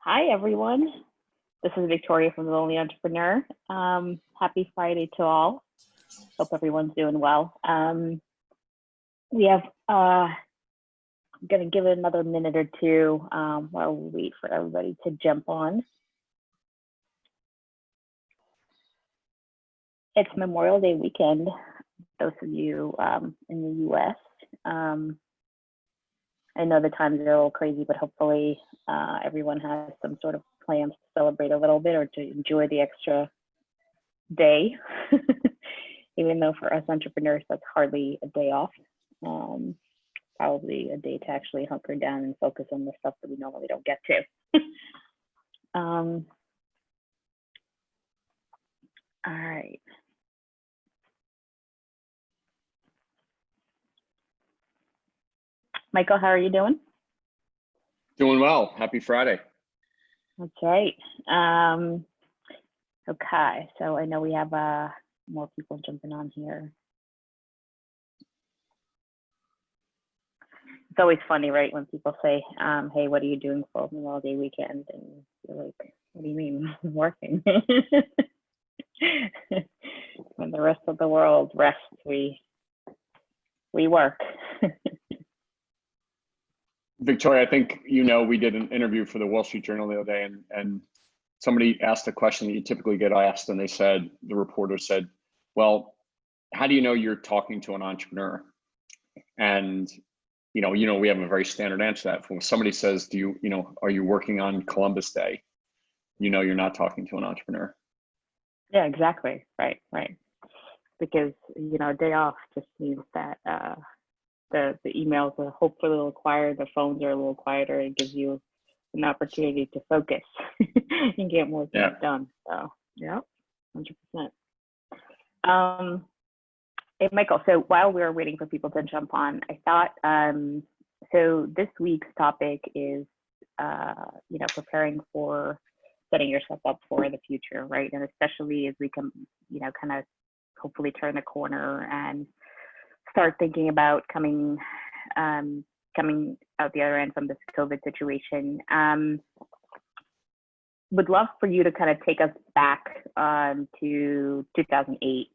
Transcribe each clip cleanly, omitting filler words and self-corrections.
Hi, everyone. This is Victoria from The Lonely Entrepreneur. Happy Friday to all. Hope everyone's doing well. I'm going to give it another minute or two while we wait for everybody to jump on. It's Memorial Day weekend, those of you in the U.S. I know the times are a little crazy, but hopefully everyone has some sort of plans to celebrate a little bit or to enjoy the extra day. Even though for us entrepreneurs, that's hardly a day off. Probably a day to actually hunker down and focus on the stuff that we normally don't get to. All right. Michael, how are you doing? Doing well. Happy Friday. That's right. Okay, so I know we have more people jumping on here. It's always funny, right, when people say, hey, what are you doing for Memorial Day weekend? And you're like, what do you mean? I'm working. When the rest of the world rests, we work. Victoria, I think we did an interview for the Wall Street Journal the other day, and somebody asked a question that you typically get asked, and the reporter said, well, how do you know you're talking to an entrepreneur? And we have a very standard answer to that. When somebody says, are you working on Columbus Day? You're not talking to an entrepreneur. Yeah, exactly. Right. Because, a day off just means that the emails are hopefully a little quieter, the phones are a little quieter. It gives you an opportunity to focus and get more things done. So, yeah, 100%. Hey, Michael, so while we were waiting for people to jump on, I thought, so this week's topic is, preparing for setting yourself up for the future, right? And especially as we can, kind of hopefully turn the corner and start thinking about coming out the other end from this COVID situation. Would love for you to kind of take us back to 2008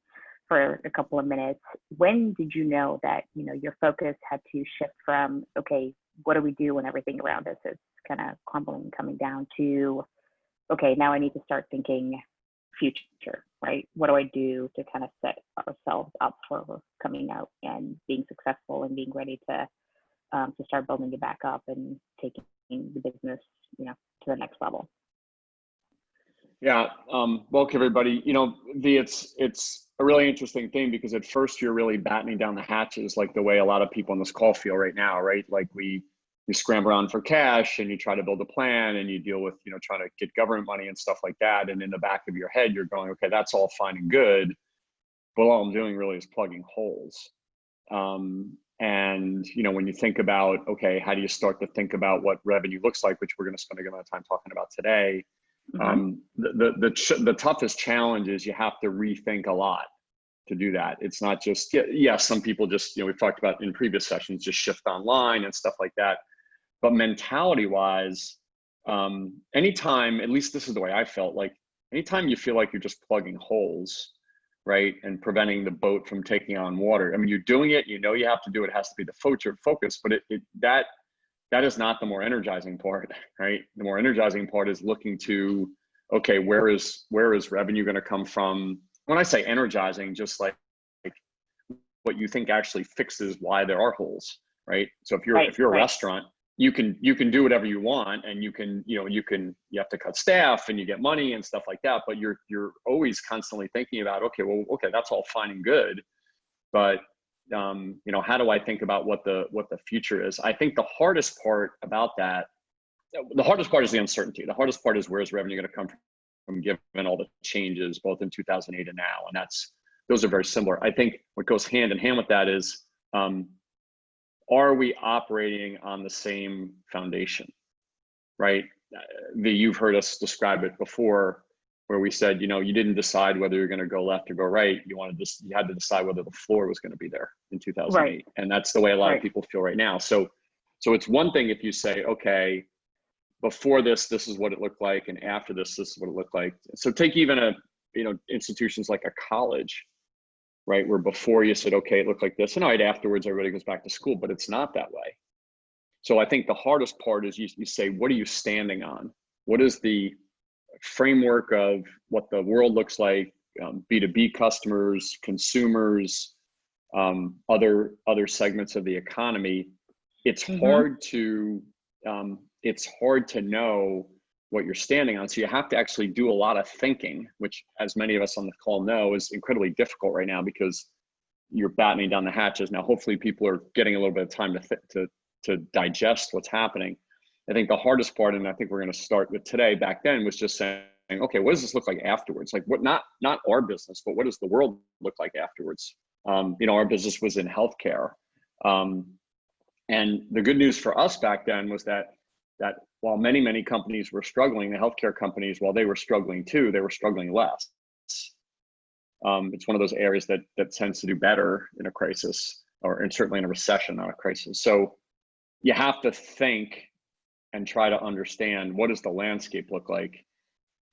for a couple of minutes. When did you know that, your focus had to shift from, okay, what do we do when everything around us is kind of crumbling, coming down to, okay, now I need to start thinking future, right? What do I do to kind of set ourselves up for coming out and being successful and being ready to start building it back up and taking the business, to the next level? Yeah. Welcome everybody. It's a really interesting thing because at first you're really battening down the hatches, like the way a lot of people on this call feel right now, right? Like you scramble around for cash and you try to build a plan and you deal with, trying to get government money and stuff like that. And in the back of your head, you're going, okay, that's all fine and good, but all I'm doing really is plugging holes. And, when you think about, okay, how do you start to think about what revenue looks like, which we're going to spend a good amount of time talking about today. Mm-hmm. The toughest challenge is you have to rethink a lot to do that. It's not just, some people just, we've talked about in previous sessions, just shift online and stuff like that. But mentality wise, anytime, at least this is the way I felt, like anytime you feel like you're just plugging holes, right, and preventing the boat from taking on water. I mean, you're doing it, you have to do it, has to be the focus, but that is not the more energizing part, right? The more energizing part is looking to, okay, where is revenue going to come from? When I say energizing, just like what you think actually fixes why there are holes, right? So if you're a restaurant, you can do whatever you want, and you have to cut staff and you get money and stuff like that, but you're always constantly thinking about, okay, that's all fine and good, but how do I think about what the future is? I think the hardest part about that, the hardest part is the uncertainty. The hardest part is where's revenue going to come from given all the changes both in 2008 and now, and those are very similar. I think what goes hand in hand with that is, are we operating on the same foundation, right? You've heard us describe it before, where we said, you didn't decide whether you're going to go left or go right. You had to decide whether the floor was going to be there in 2008. Right. And that's the way a lot of people feel right now. So it's one thing if you say, okay, before this is what it looked like, and after this is what it looked like. So take even institutions like a college, right, where before you said, okay, it looked like this, and all right, afterwards everybody goes back to school, but it's not that way. So I think the hardest part is you say, what are you standing on? What is the framework of what the world looks like, B2B customers, consumers, other segments of the economy? It's hard to know what you're standing on. So you have to actually do a lot of thinking, which, as many of us on the call know, is incredibly difficult right now because you're battening down the hatches. Now, hopefully people are getting a little bit of time to digest what's happening. I think the hardest part, and I think we're going to start with today, back then, was just saying, okay, what does this look like afterwards? Like, what, not our business, but what does the world look like afterwards? Our business was in healthcare. And the good news for us back then was that while many companies were struggling, the healthcare companies, while they were struggling too, they were struggling less. It's one of those areas that tends to do better in a crisis, and certainly in a recession, not a crisis. So you have to think and try to understand, what does the landscape look like?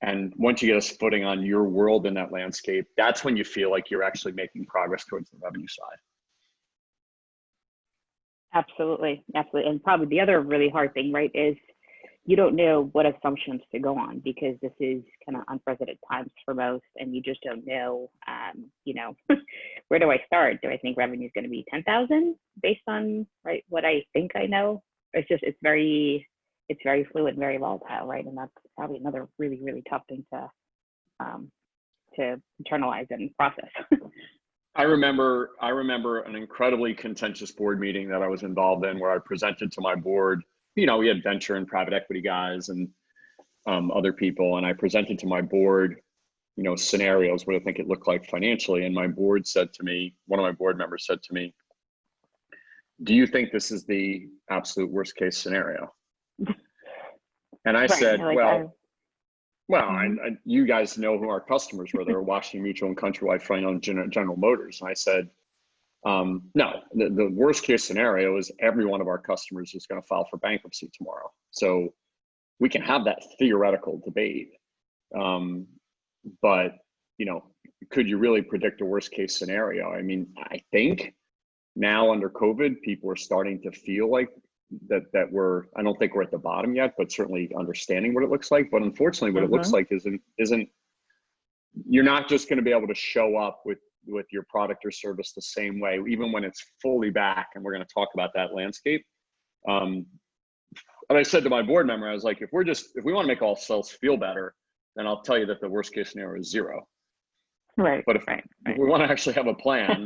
And once you get a footing on your world in that landscape, that's when you feel like you're actually making progress towards the revenue side. Absolutely. And probably the other really hard thing, right, is you don't know what assumptions to go on, because this is kind of unprecedented times for most, and you just don't know, where do I start? Do I think revenue is going to be 10,000 based on, right, what I think I know? It's very fluid and very volatile, right? And that's probably another really, really tough thing to internalize and process. I remember an incredibly contentious board meeting that I was involved in, where I presented to my board. We had venture and private equity guys and other people, and I presented to my board, scenarios, what I think it looked like financially. And my board said to me, one of my board members said to me, "Do you think this is the absolute worst case scenario?" And I said, you guys know who our customers were. They were Washington Mutual and Countrywide, General Motors. And I said, no, the worst case scenario is every one of our customers is going to file for bankruptcy tomorrow. So we can have that theoretical debate. But, could you really predict a worst case scenario? I mean, I think now under COVID, people are starting to feel like that I don't think we're at the bottom yet, but certainly understanding what it looks like. But unfortunately, what it looks like isn't, you're not just going to be able to show up with your product or service the same way, even when it's fully back. And we're going to talk about that landscape. And I said to my board member, I was like, if we want to make ourselves feel better, then I'll tell you that the worst case scenario is 0. Right. But if we want to actually have a plan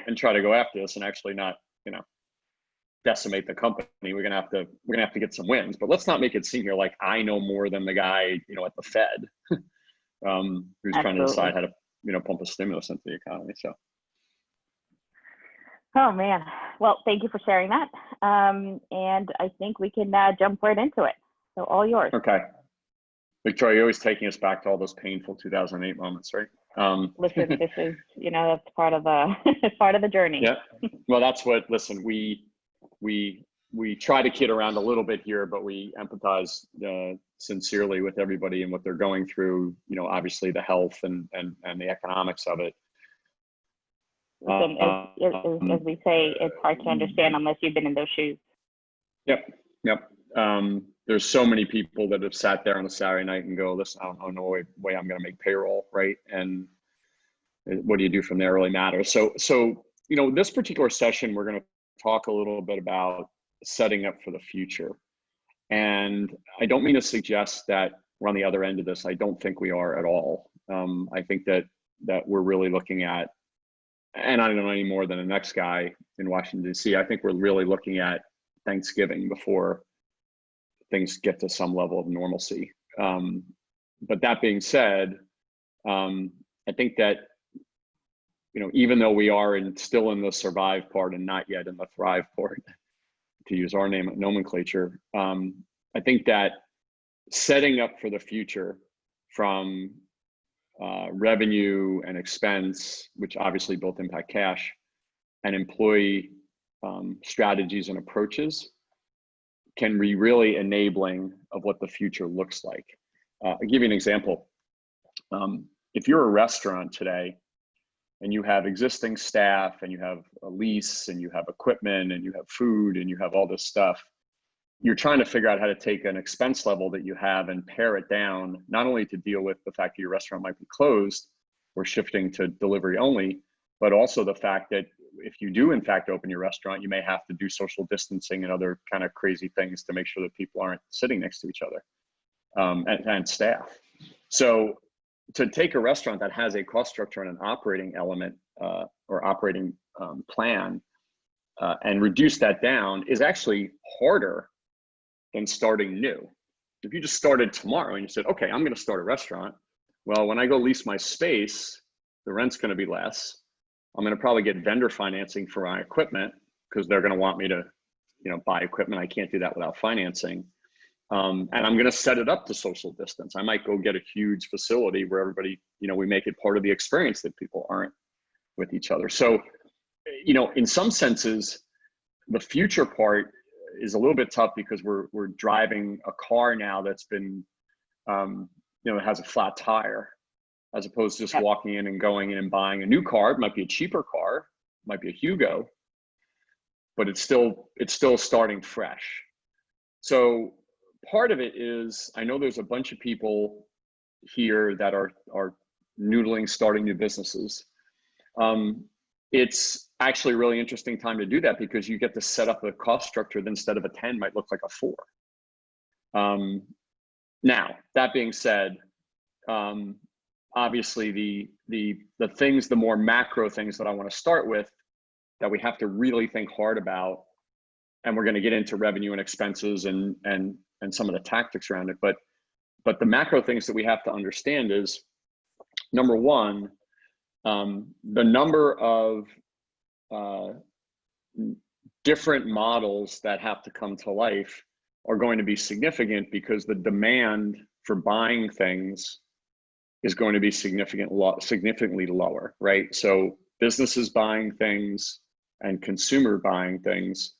and try to go after this and actually not, decimate the company, we're gonna have to get some wins. But let's not make it seem here like I know more than the guy, at the Fed, who's trying to decide how to, pump a stimulus into the economy. So. Oh man. Well, thank you for sharing that. And I think we can jump right into it. So all yours. Okay. Victoria, you're always taking us back to all those painful 2008 moments, right? Listen, this is, that's part of the journey. Yeah. Well, that's what, listen, we try to kid around a little bit here, but we empathize sincerely with everybody and what they're going through, obviously the health and the economics of it. Listen, as we say, it's hard to understand unless you've been in those shoes. Yep. There's so many people that have sat there on a Saturday night and go, listen, I don't know way I'm going to make payroll, right? And what do you do from there really matters. So this particular session, we're going to talk a little bit about setting up for the future. And I don't mean to suggest that we're on the other end of this. I don't think we are at all. I think that we're really looking at, and I don't know any more than the next guy in Washington, D.C., I think we're really looking at Thanksgiving before things get to some level of normalcy. But that being said, I think that, even though we are still in the survive part and not yet in the thrive part, to use our nomenclature, I think that setting up for the future from revenue and expense, which obviously both impact cash, and employee strategies and approaches, can be really enabling of what the future looks like. I'll give you an example. If you're a restaurant today and you have existing staff and you have a lease and you have equipment and you have food and you have all this stuff, you're trying to figure out how to take an expense level that you have and pare it down, not only to deal with the fact that your restaurant might be closed or shifting to delivery only, but also the fact that if you do in fact open your restaurant, you may have to do social distancing and other kind of crazy things to make sure that people aren't sitting next to each other, and staff. So to take a restaurant that has a cost structure and an operating element or operating plan and reduce that down is actually harder than starting new. If you just started tomorrow and you said, okay, I'm going to start a restaurant. Well, when I go lease my space, the rent's going to be less. I'm going to probably get vendor financing for my equipment because they're going to want me to, buy equipment. I can't do that without financing. And I'm going to set it up to social distance. I might go get a huge facility where everybody, we make it part of the experience that people aren't with each other. So, in some senses, the future part is a little bit tough because we're driving a car now that's been, it has a flat tire, as opposed to just walking in and going in and buying a new car. It might be a cheaper car, it might be a Hugo, but it's still starting fresh. So part of it is, I know there's a bunch of people here that are noodling, starting new businesses. It's actually a really interesting time to do that because you get to set up a cost structure that instead of a 10 might look like a 4. Now, that being said, obviously the things, the more macro things that I want to start with that we have to really think hard about, and we're going to get into revenue and expenses and some of the tactics around it, but the macro things that we have to understand is, number one, the number of different models that have to come to life are going to be significant because the demand for buying things is going to be significantly lower, right? So businesses buying things and consumer buying things,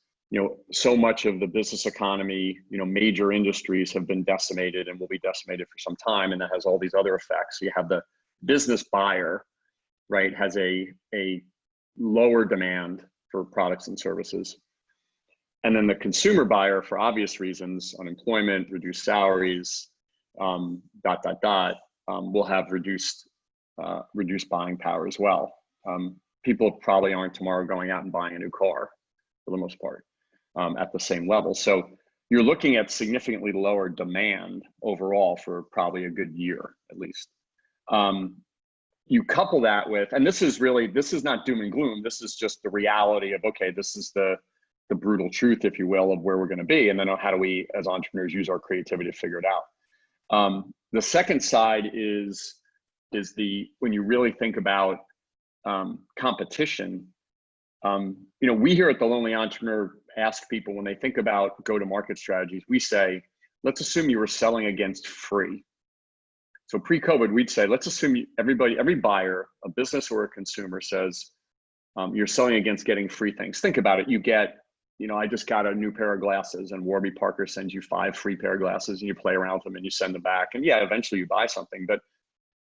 so much of the business economy, major industries have been decimated and will be decimated for some time, and that has all these other effects. So you have the business buyer, right, has a lower demand for products and services. And then the consumer buyer, for obvious reasons, unemployment, reduced salaries, will have reduced buying power as well. People probably aren't tomorrow going out and buying a new car for the most part at the same level. So you're looking at significantly lower demand overall for probably a good year at least. You couple that with, and this is not doom and gloom. This is just the reality of, okay, this is the brutal truth, if you will, of where we're going to be. And then how do we, as entrepreneurs, use our creativity to figure it out? The second side is when you really think about competition, we here at The Lonely Entrepreneur ask people when they think about go-to-market strategies, we say, let's assume you were selling against free. So pre-COVID, we'd say, let's assume every buyer, a business or a consumer, says you're selling against getting free things. Think about it. You get, I just got a new pair of glasses and Warby Parker sends you 5 free pair of glasses and you play around with them and you send them back. And yeah, eventually you buy something, but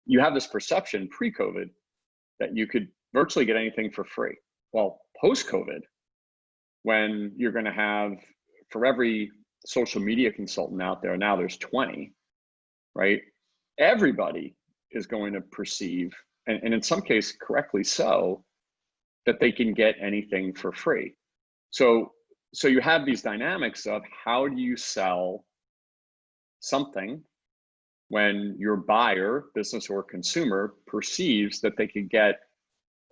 you have this perception pre-COVID that you could virtually get anything for free. Well, post-COVID, when you're going to have, for every social media consultant out there, now there's 20, right? Everybody is going to perceive, and in some cases correctly so, that they can get anything for free. So you have these dynamics of how do you sell something when your buyer, business or consumer, perceives that they could get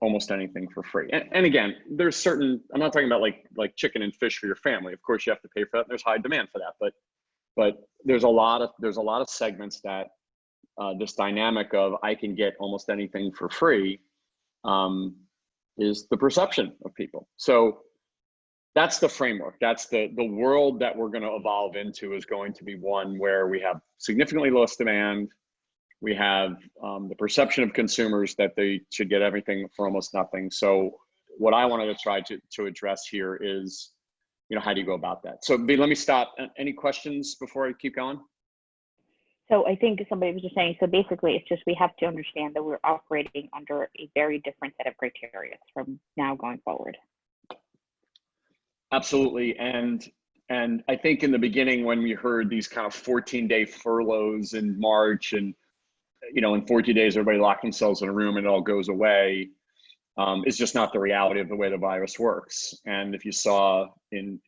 almost anything for free. And again, there's certain, I'm not talking about like chicken and fish for your family. Of course you have to pay for that. There's high demand for that, but there's a lot of segments that this dynamic of I can get almost anything for free is the perception of people. So that's the framework. That's the world that we're going to evolve into is going to be one where we have significantly less demand. We have the perception of consumers that they should get everything for almost nothing. So what I wanted to try to address here is how do you go about that? So B, let me stop. Any questions before I keep going? So I think somebody was just saying, so basically it's just, we have to understand that we're operating under a very different set of criteria from now going forward. Absolutely. And I think in the beginning, when we heard these kind of 14-day furloughs in March, and in 40 days, everybody locked themselves in a room and it all goes away, it's just not the reality of the way the virus works. And if you saw in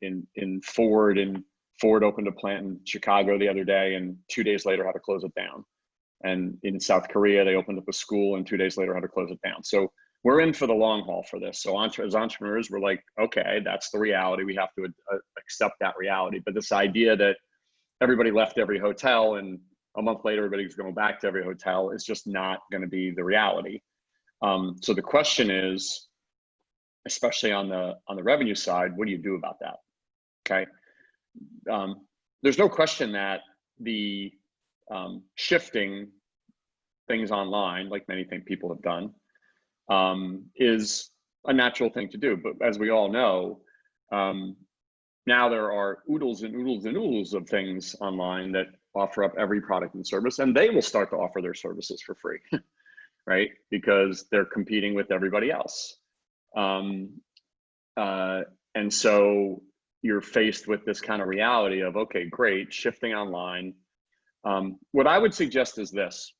Ford, and Ford opened a plant in Chicago the other day, and 2 days later had to close it down. And in South Korea, they opened up a school, and 2 days later had to close it down. So we're in for the long haul for this. So as entrepreneurs, we're like, okay, that's the reality. We have to accept that reality. But this idea that everybody left every hotel and a month later everybody's going back to every hotel is just not going to be the reality. So the question is, especially on the revenue side, what do you do about that? Okay. There's no question that the shifting things online, like many people have done, is a natural thing to do. But as we all know, now there are oodles and oodles and oodles of things online that offer up every product and service, and they will start to offer their services for free, right? Because they're competing with everybody else. And so you're faced with this kind of reality of, okay, great, shifting online. What I would suggest is this.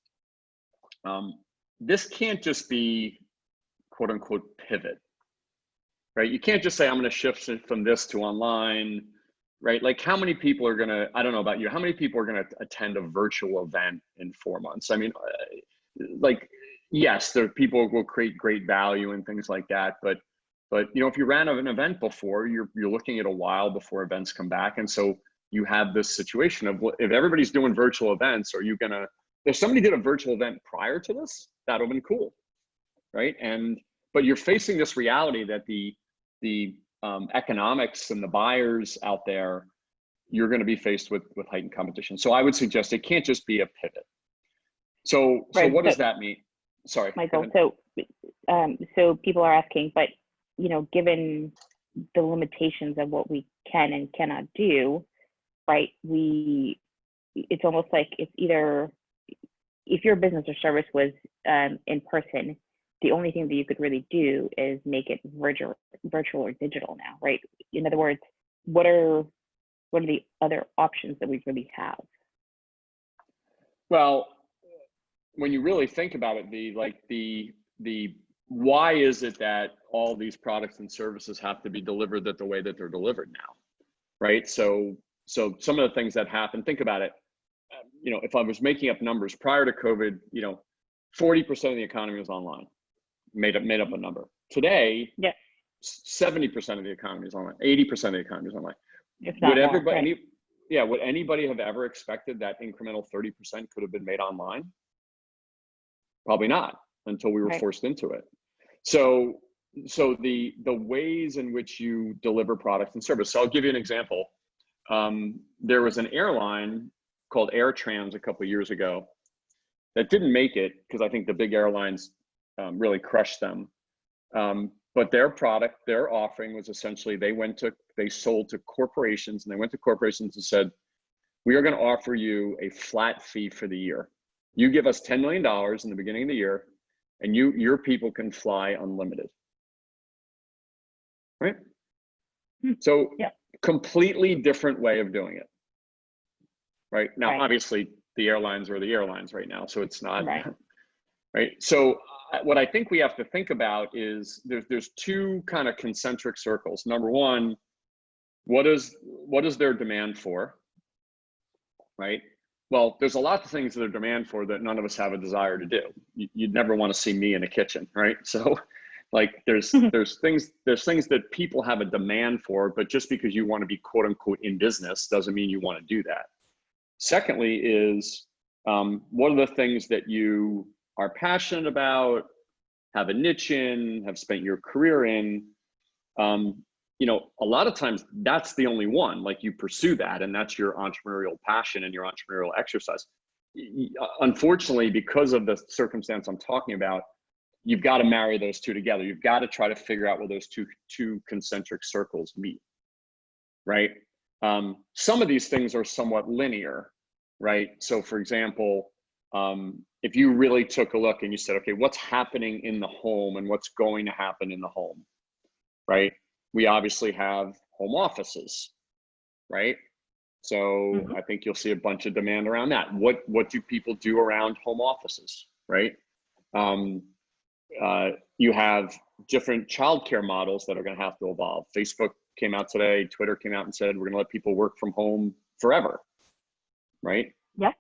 This can't just be quote unquote pivot, right? You can't just say, I'm going to shift from this to online, right? Like, how many people are going to, I don't know about you, how many people are going to attend a virtual event in 4 months? I mean, like, yes, there people will create great value and things like that, but if you ran an event before, you're looking at a while before events come back. And so you have this situation of, if everybody's doing virtual events, are you gonna, if somebody did a virtual event prior to this, that would have been cool, right? But you're facing this reality that the economics and the buyers out there, you're going to be faced with heightened competition. So I would suggest it can't just be a pivot. So what does that mean? Sorry, Michael. So people are asking, but given the limitations of what we can and cannot do, right? It's almost like it's either, if your business or service was in person, the only thing that you could really do is make it virtual or digital now, right? In other words, what are the other options that we really have? Well, when you really think about it, the why is it that all these products and services have to be delivered the way that they're delivered now, right? So some of the things that happen, think about it. If I was making up numbers prior to COVID, 40% of the economy was online. Made up a number. Today, yeah, 70% of the economy is online. 80% of the economy is online. Would anybody have ever expected that incremental 30% could have been made online? Probably not, until we were forced into it. So the ways in which you deliver products and service. So I'll give you an example. There was an airline called Air Trans a couple of years ago that didn't make it because I think the big airlines really crushed them. But their offering was essentially, they sold to corporations, and they went to corporations and said, we are going to offer you a flat fee for the year. You give us $10 million in the beginning of the year, and your people can fly unlimited. Right? So completely different way of doing it. Right? Now, obviously the airlines are the airlines right now, so it's not, right? So what I think we have to think about is there's two kind of concentric circles. Number one, what is their demand for, right? Well, there's a lot of things that are demand for that none of us have a desire to do. You'd never want to see me in a kitchen, right? So like there's things that people have a demand for, but just because you want to be quote unquote in business doesn't mean you want to do that. Secondly is, what are the things that you are passionate about, have a niche in, have spent your career in? A lot of times that's the only one, like you pursue that, and that's your entrepreneurial passion and your entrepreneurial exercise. Unfortunately, because of the circumstance I'm talking about, you've got to marry those two together. You've got to try to figure out where those two concentric circles meet. right? Some of these things are somewhat linear, right? So for example, if you really took a look and you said, okay, what's happening in the home and what's going to happen in the home, right? We obviously have home offices, right? So I think you'll see a bunch of demand around that. What do people do around home offices, right? You have different childcare models that are going to have to evolve. Facebook came out today, Twitter came out and said, we're going to let people work from home forever, right? Yeah.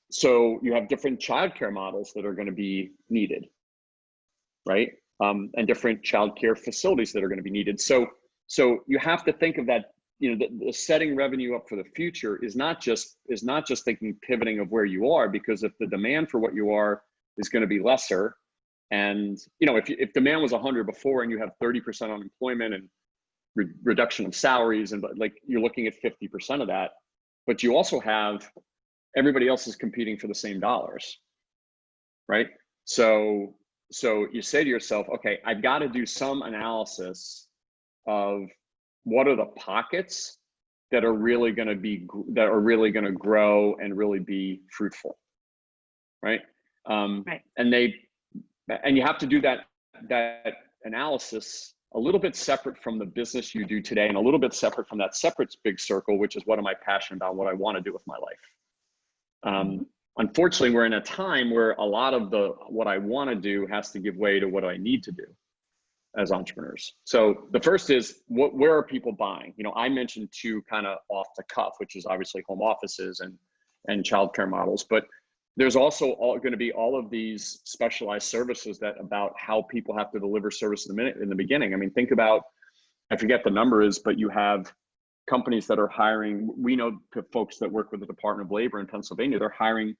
So you have different childcare models that are going to be needed, right? And different childcare facilities that are going to be needed. So you have to think of that, you know, the setting revenue up for the future is not just thinking pivoting of where you are, because if the demand for what you are is going to be lesser, and you know, if demand was 100 before and you have 30% unemployment and reduction of salaries, and like you're looking at 50% of that, but you also have everybody else is competing for the same dollars, right? So you say to yourself, okay, I've got to do some analysis of what are the pockets that are really going to grow and really be fruitful, right? Right. And you have to do that analysis a little bit separate from the business you do today, and a little bit separate from that separate big circle, which is what am I passionate about, what I want to do with my life. Unfortunately, we're in a time where a lot of what I want to do has to give way to what I need to do as entrepreneurs. So the first is, where are people buying? You know, I mentioned two kind of off the cuff, which is obviously home offices and childcare models, but there's also going to be all of these specialized services that about how people have to deliver service in the beginning. I mean, think about, I forget the number is, but you have companies that are hiring. We know folks that work with the Department of Labor in Pennsylvania, they're hiring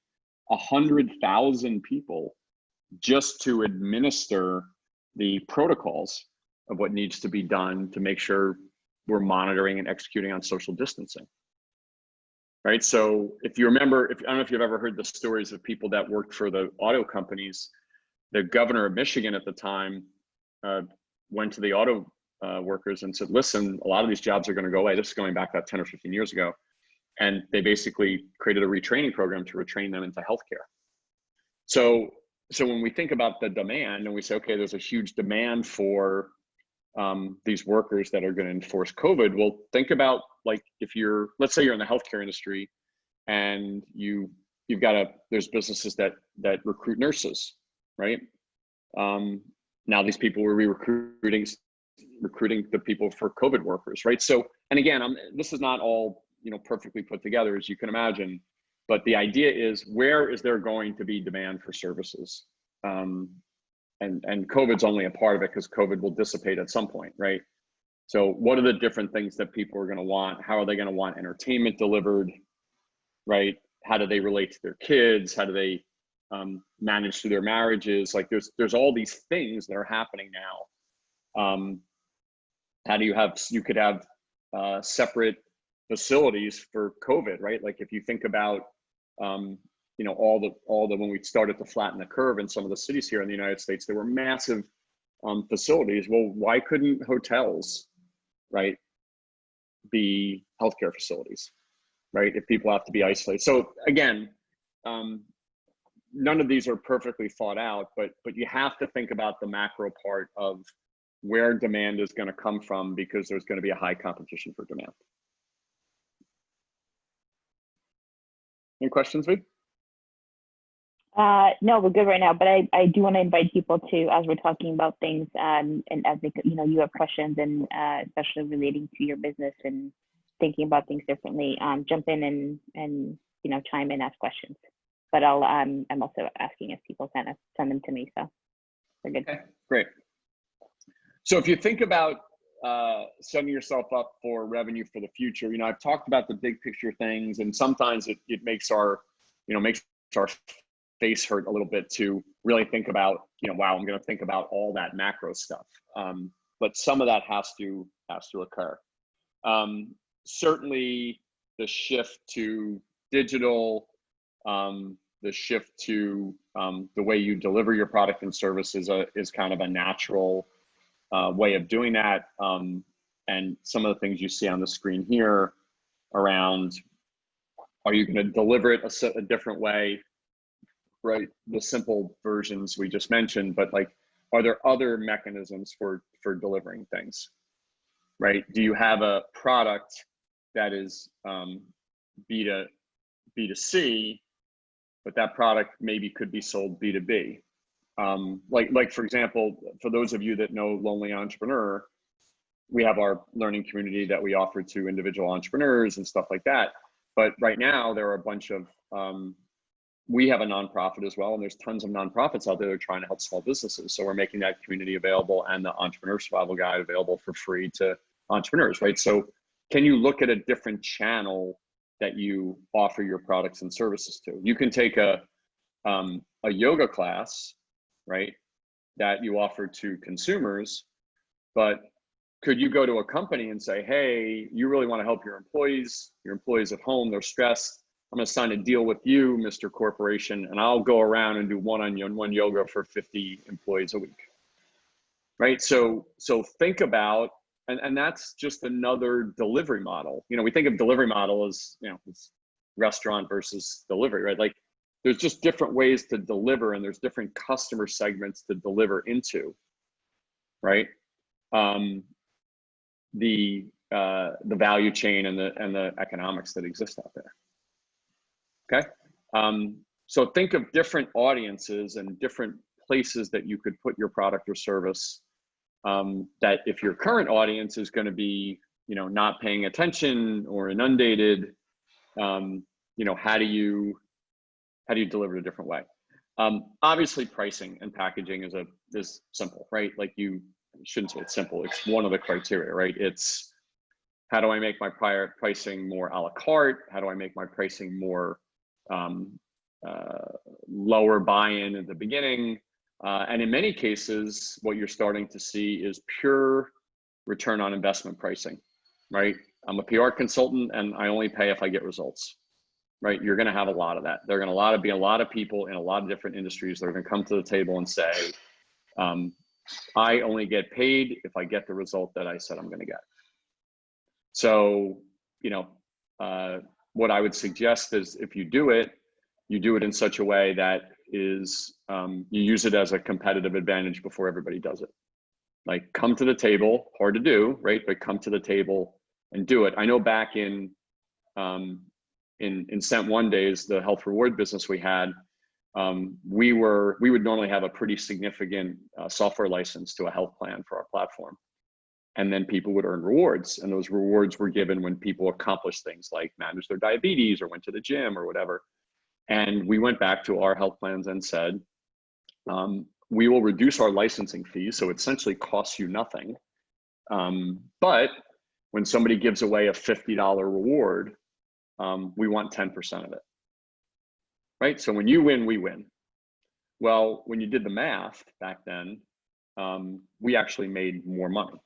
100,000 people just to administer the protocols of what needs to be done to make sure we're monitoring and executing on social distancing. Right. So if you remember, I don't know if you've ever heard the stories of people that worked for the auto companies. The governor of Michigan at the time went to the auto workers and said, listen, a lot of these jobs are going to go away. This is going back about 10 or 15 years ago. And they basically created a retraining program to retrain them into healthcare. So when we think about the demand and we say, okay, there's a huge demand for these workers that are going to enforce COVID, well, think about, like, if let's say you're in the healthcare industry and there's businesses that recruit nurses, right? Now these people will be recruiting the people for COVID workers, right? So, and again, this is not all, you know, perfectly put together, as you can imagine, but the idea is, where is there going to be demand for services? And COVID's only a part of it, because COVID will dissipate at some point, right? So what are the different things that people are going to want? How are they going to want entertainment delivered, right? How do they relate to their kids? How do they manage through their marriages? Like there's all these things that are happening now. How do you could have separate facilities for COVID, right? Like if you think about, you know, all the when we started to flatten the curve in some of the cities here in the United States, there were massive facilities. Well, why couldn't hotels, right, be healthcare facilities, right? If people have to be isolated. So again, none of these are perfectly thought out, but you have to think about the macro part of where demand is going to come from, because there's going to be a high competition for demand. Any questions, Vic? No, we're good right now, but I do want to invite people to, as we're talking about things, and as they, you know, you have questions, and especially relating to your business and thinking about things differently, jump in and you know, chime in, ask questions. But I'm also asking if people send them to me, so we're good. Okay, great. So if you think about setting yourself up for revenue for the future, you know, I've talked about the big picture things, and sometimes it makes our face hurt a little bit to really think about, you know, wow, I'm going to think about all that macro stuff. But some of that has to occur. Certainly the shift to digital, the shift to the way you deliver your product and service is kind of a natural way of doing that. and some of the things you see on the screen here around, are you going to deliver it a different way, right? The simple versions we just mentioned, but like, are there other mechanisms for delivering things, right? Do you have a product that is B2C, but that product maybe could be sold B2B? Like for example, for those of you that know Lonely Entrepreneur, we have our learning community that we offer to individual entrepreneurs and stuff like that. But right now there are a bunch of, we have a nonprofit as well, and there's tons of nonprofits out there that are trying to help small businesses. So we're making that community available and the Entrepreneur Survival Guide available for free to entrepreneurs, right? So can you look at a different channel that you offer your products and services to? You can take a yoga class, right, that you offer to consumers, but could you go to a company and say, hey, you really want to help your employees at home, they're stressed. I'm going to sign a deal with you, Mr. Corporation, and I'll go around and do one-on-one yoga for 50 employees a week, right? So think about, and that's just another delivery model. You know, we think of delivery model as, you know, it's restaurant versus delivery, right? Like there's just different ways to deliver, and there's different customer segments to deliver into, right? The value chain and the economics that exist out there. Okay, so think of different audiences and different places that you could put your product or service. That if your current audience is going to be, you know, not paying attention or inundated, you know, how do you deliver it a different way? Obviously, pricing and packaging is simple, right? Like you shouldn't say it's simple. It's one of the criteria, right? It's how do I make my pricing more a la carte? How do I make my pricing more lower buy-in at the beginning? And in many cases, what you're starting to see is pure return on investment pricing, right? I'm a PR consultant and I only pay if I get results, right? You're going to have a lot of that. There are going to be a lot of people in a lot of different industries that are going to come to the table and say, I only get paid if I get the result that I said I'm going to get. So, you know, what I would suggest is if you do it in such a way that is, you use it as a competitive advantage before everybody does it. Like come to the table, hard to do, right? But come to the table and do it. I know back in Cent One days, the health reward business we had, we would normally have a pretty significant software license to a health plan for our platform. And then people would earn rewards, and those rewards were given when people accomplished things like managed their diabetes or went to the gym or whatever. And we went back to our health plans and said, we will reduce our licensing fees, so it essentially costs you nothing. But when somebody gives away a $50 reward, we want 10% of it, right? So when you win, we win. Well, when you did the math back then, we actually made more money.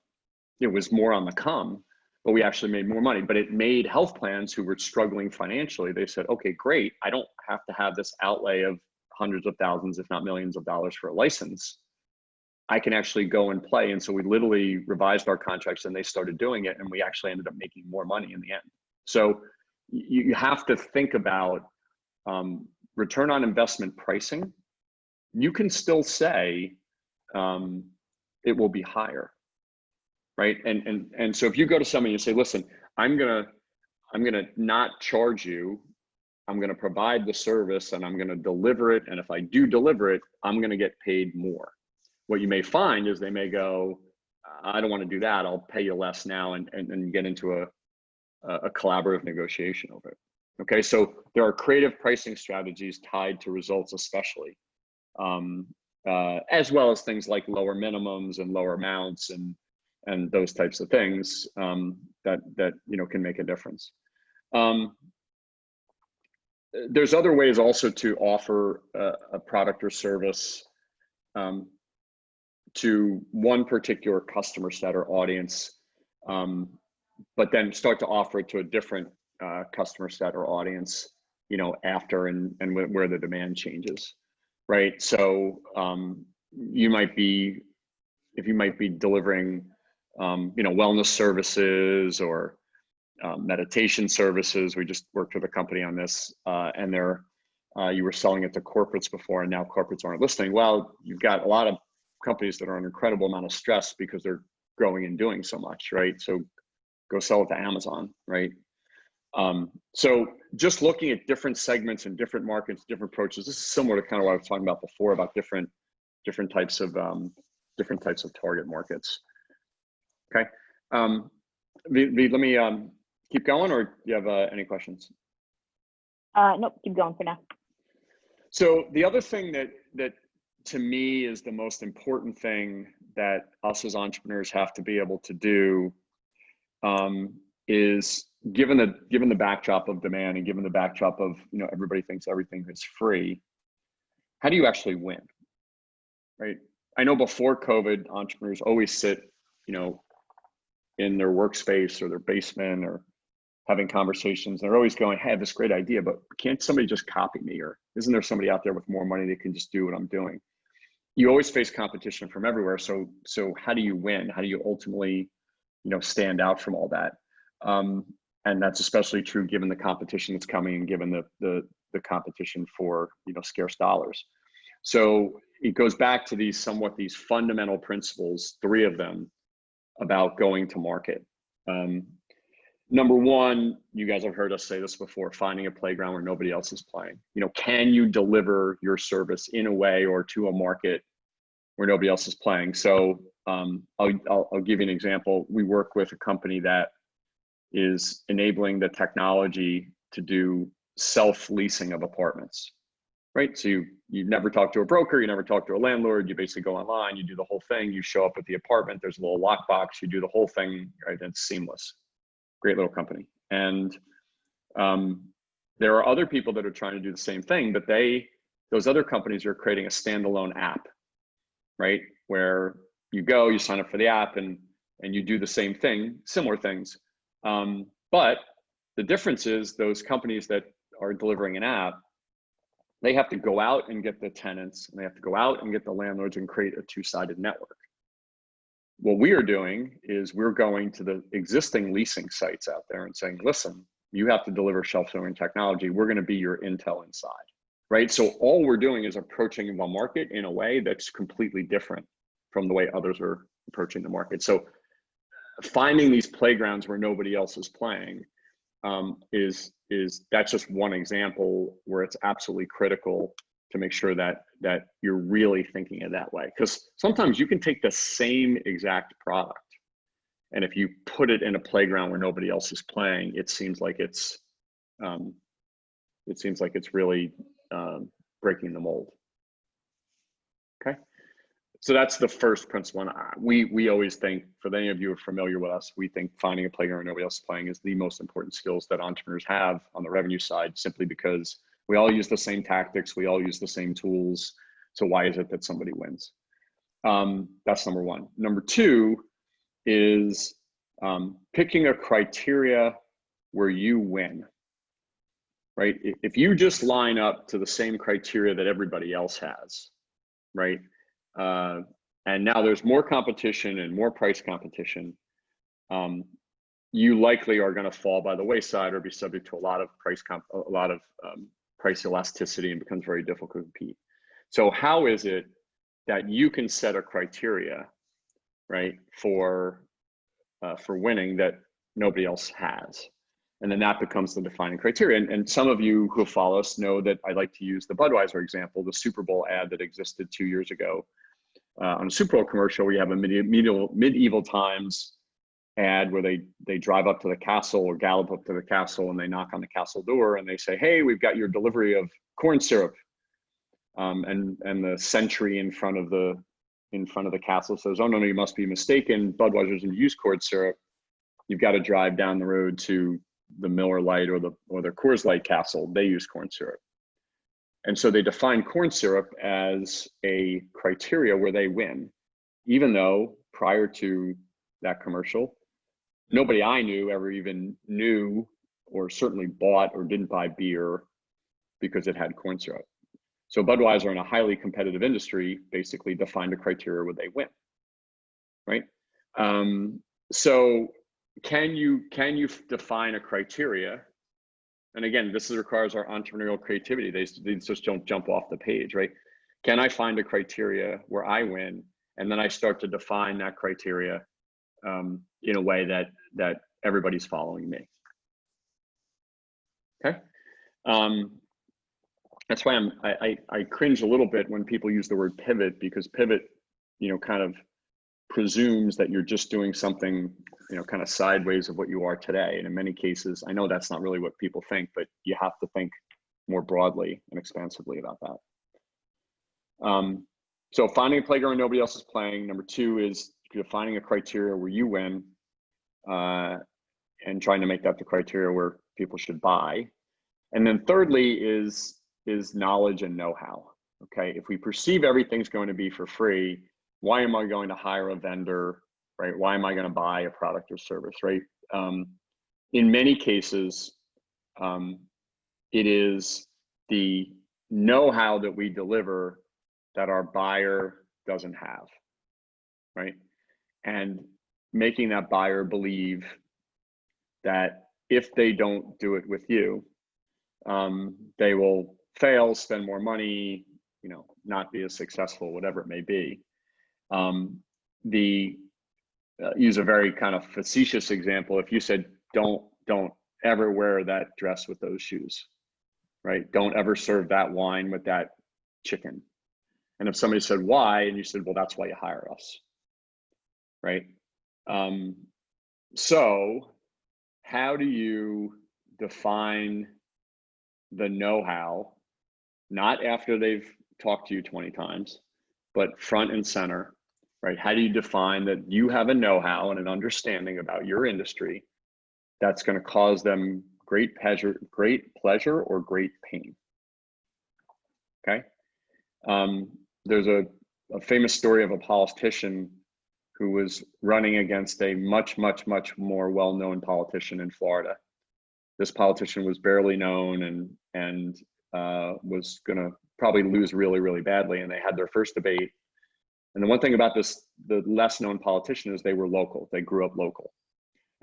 It was more on the come, but we actually made more money. But it made health plans who were struggling financially, they said, okay, great. I don't have to have this outlay of hundreds of thousands, if not millions of dollars for a license. I can actually go and play. And so we literally revised our contracts and they started doing it. And we actually ended up making more money in the end. So you have to think about return on investment pricing. You can still say it will be higher. Right. And so if you go to somebody and say, listen, I'm gonna not charge you, I'm gonna provide the service and I'm gonna deliver it. And if I do deliver it, I'm gonna get paid more. What you may find is they may go, I don't want to do that, I'll pay you less now, and get into a collaborative negotiation over it. Okay, so there are creative pricing strategies tied to results, especially, as well as things like lower minimums and lower amounts and those types of things that you know can make a difference. There's other ways also to offer a product or service to one particular customer set or audience, but then start to offer it to a different customer set or audience, you know, after and where the demand changes, right? So you might be, if you might be delivering you know, wellness services or meditation services. We just worked with a company on this, and you were selling it to corporates before, and now corporates aren't listening. Well, you've got a lot of companies that are under incredible amount of stress because they're growing and doing so much, right? So go sell it to Amazon, right? So just looking at different segments and different markets, different approaches. This is similar to kind of what I was talking about before about different types of target markets. Okay, let me keep going, or do you have any questions? Nope, keep going for now. So the other thing that to me is the most important thing that us as entrepreneurs have to be able to do is given the backdrop of demand and given the backdrop of, you know, everybody thinks everything is free, how do you actually win, right? I know before COVID, entrepreneurs always sit, you know, in their workspace or their basement or having conversations. They're always going, hey, I have this great idea, but can't somebody just copy me? Or isn't there somebody out there with more money that can just do what I'm doing? You always face competition from everywhere. So how do you win? How do you ultimately, you know, stand out from all that? And that's especially true given the competition that's coming and given the competition for, you know, scarce dollars. So it goes back to these fundamental principles, 3 of them, about going to market. Number one, you guys have heard us say this before, finding a playground where nobody else is playing. You know, can you deliver your service in a way or to a market where nobody else is playing? So I'll give you an example. We work with a company that is enabling the technology to do self-leasing of apartments, right? So you never talk to a broker, you never talk to a landlord, you basically go online, you do the whole thing, you show up at the apartment, there's a little lockbox, you do the whole thing, right? And it's seamless. Great little company. And there are other people that are trying to do the same thing, but those other companies are creating a standalone app, right? Where you go, you sign up for the app and you do the same thing, similar things. But the difference is those companies that are delivering an app, they have to go out and get the tenants, and they have to go out and get the landlords and create a 2-sided network. What we are doing is we're going to the existing leasing sites out there and saying, listen, you have to deliver self-serving technology. We're going to be your intel inside, right? So all we're doing is approaching the market in a way that's completely different from the way others are approaching the market. So finding these playgrounds where nobody else is playing that's just one example where it's absolutely critical to make sure that you're really thinking it that way. Because sometimes you can take the same exact product, and if you put it in a playground where nobody else is playing, it seems like it's really breaking the mold. Okay. So that's the first principle. And we always think, for any of you who are familiar with us, we think finding a playground where nobody else is playing is the most important skills that entrepreneurs have on the revenue side, simply because we all use the same tactics, we all use the same tools. So why is it that somebody wins? That's number one. Number two is picking a criteria where you win, right? If you just line up to the same criteria that everybody else has, right? And now there's more competition and more price competition, you likely are going to fall by the wayside or be subject to a lot of price elasticity, and becomes very difficult to compete. So how is it that you can set a criteria, right, for winning that nobody else has? And then that becomes the defining criteria. And some of you who follow us know that I like to use the Budweiser example, the Super Bowl ad that existed 2 years ago. On a Super Bowl commercial, we have a medieval times ad where they drive up to the castle or gallop up to the castle, and they knock on the castle door and they say, hey, we've got your delivery of corn syrup. And the sentry in front of the castle says, oh, no, you must be mistaken. Budweiser doesn't use corn syrup. You've got to drive down the road to the Miller Lite or the Coors Light castle. They use corn syrup. And so they define corn syrup as a criteria where they win, even though prior to that commercial, nobody I knew ever even knew or certainly bought or didn't buy beer because it had corn syrup. So Budweiser, in a highly competitive industry, basically defined a criteria where they win, right? So can you define a criteria? And again, this requires our entrepreneurial creativity. They just don't jump off the page, right? Can I find a criteria where I win, and then I start to define that criteria in a way that everybody's following me? Okay. That's why I cringe a little bit when people use the word pivot, because pivot, kind of presumes that you're just doing something, kind of sideways of what you are today. And in many cases, I know that's not really what people think, but you have to think more broadly and expansively about that. So finding a playground nobody else is playing. Number two is defining a criteria where you win, and trying to make that the criteria where people should buy. And then thirdly is knowledge and know-how. Okay, if we perceive everything's going to be for free, why am I going to hire a vendor, right? Why am I going to buy a product or service, right? In many cases, it is the know-how that we deliver that our buyer doesn't have, right? And making that buyer believe that if they don't do it with you, they will fail, spend more money, not be as successful, whatever it may be. Use a very kind of facetious example. If you said, don't ever wear that dress with those shoes, right? Don't ever serve that wine with that chicken. And if somebody said, why? And you said, well, that's why you hire us, right? So how do you define the know-how, not after they've talked to you 20 times, but front and center, right? How do you define that you have a know-how and an understanding about your industry that's going to cause them great pleasure or great pain? Okay. There's a famous story of a politician who was running against a much more well-known politician in Florida. This politician was barely known and was going to probably lose really badly. And they had their first debate. And the one thing about the less known politician is they were local. They grew up local.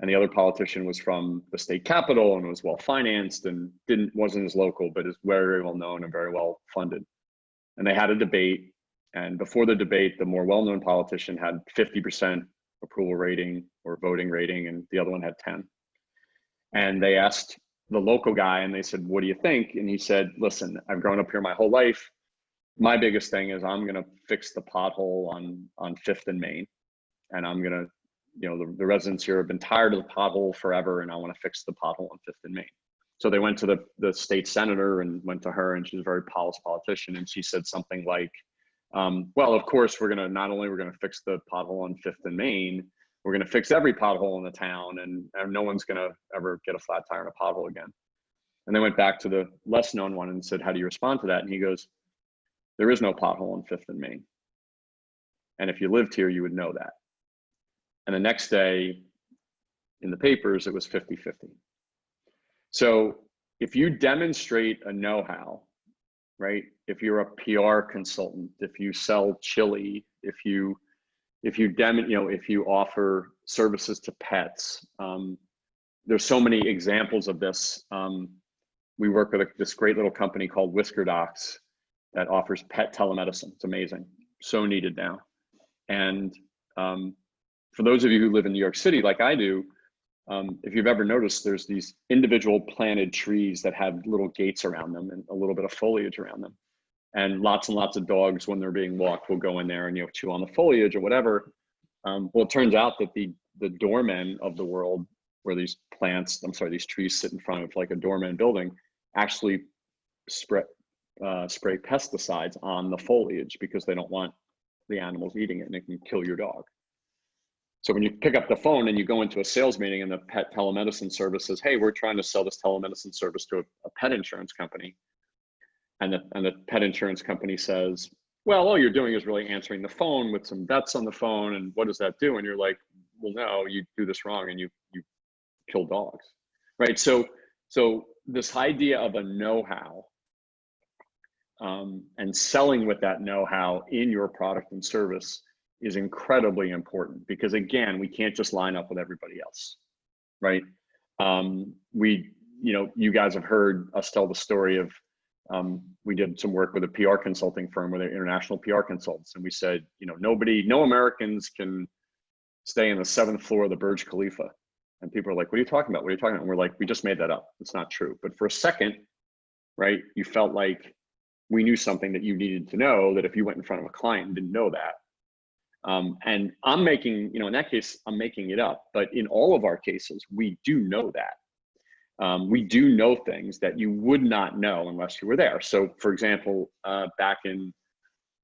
And the other politician was from the state capital and was well financed and wasn't as local, but is very well known and very well funded. And they had a debate. And before the debate, the more well-known politician had 50% approval rating or voting rating, and the other one had 10. And they asked the local guy, and they said, what do you think? And he said, listen, I've grown up here my whole life. My biggest thing is I'm going to fix the pothole on 5th and Main. And I'm going to, the residents here have been tired of the pothole forever, and I want to fix the pothole on 5th and Main. So they went to the state senator and went to her, and she's a very polished politician. And she said something like, well, of course, we're going to fix the pothole on 5th and Main. We're going to fix every pothole in the town, and no one's going to ever get a flat tire in a pothole again. And they went back to the less known one and said, how do you respond to that? And he goes, there is no pothole on 5th and Main. And if you lived here, you would know that. And the next day in the papers, it was 50-50. So if you demonstrate a know-how, right? If you're a PR consultant, if you sell chili, if you offer services to pets, there's so many examples of this. We work with this great little company called Whisker Docs that offers pet telemedicine. It's amazing, so needed now. And for those of you who live in New York City, like I do, if you've ever noticed, there's these individual planted trees that have little gates around them and a little bit of foliage around them. And lots of dogs, when they're being walked, will go in there and chew on the foliage or whatever. Well, it turns out that the doormen of the world, where these trees sit in front of like a doorman building, actually spray pesticides on the foliage because they don't want the animals eating it, and it can kill your dog. So when you pick up the phone and you go into a sales meeting and the pet telemedicine service says, hey, we're trying to sell this telemedicine service to a pet insurance company. And the pet insurance company says, well, all you're doing is really answering the phone with some vets on the phone. And what does that do? And you're like, well, no, you do this wrong and you kill dogs, right? So this idea of a know-how and selling with that know-how in your product and service is incredibly important, because again, we can't just line up with everybody else, right? You guys have heard us tell the story of, we did some work with a PR consulting firm, with international PR consultants, and we said, no Americans can stay on the 7th floor of the Burj Khalifa. And people are like, what are you talking about? What are you talking about? And we're like, we just made that up. It's not true. But for a second, right, you felt like we knew something that you needed to know, that if you went in front of a client and didn't know that. And I'm making, in that case, I'm making it up. But in all of our cases, we do know that. We do know things that you would not know unless you were there. So for example, back in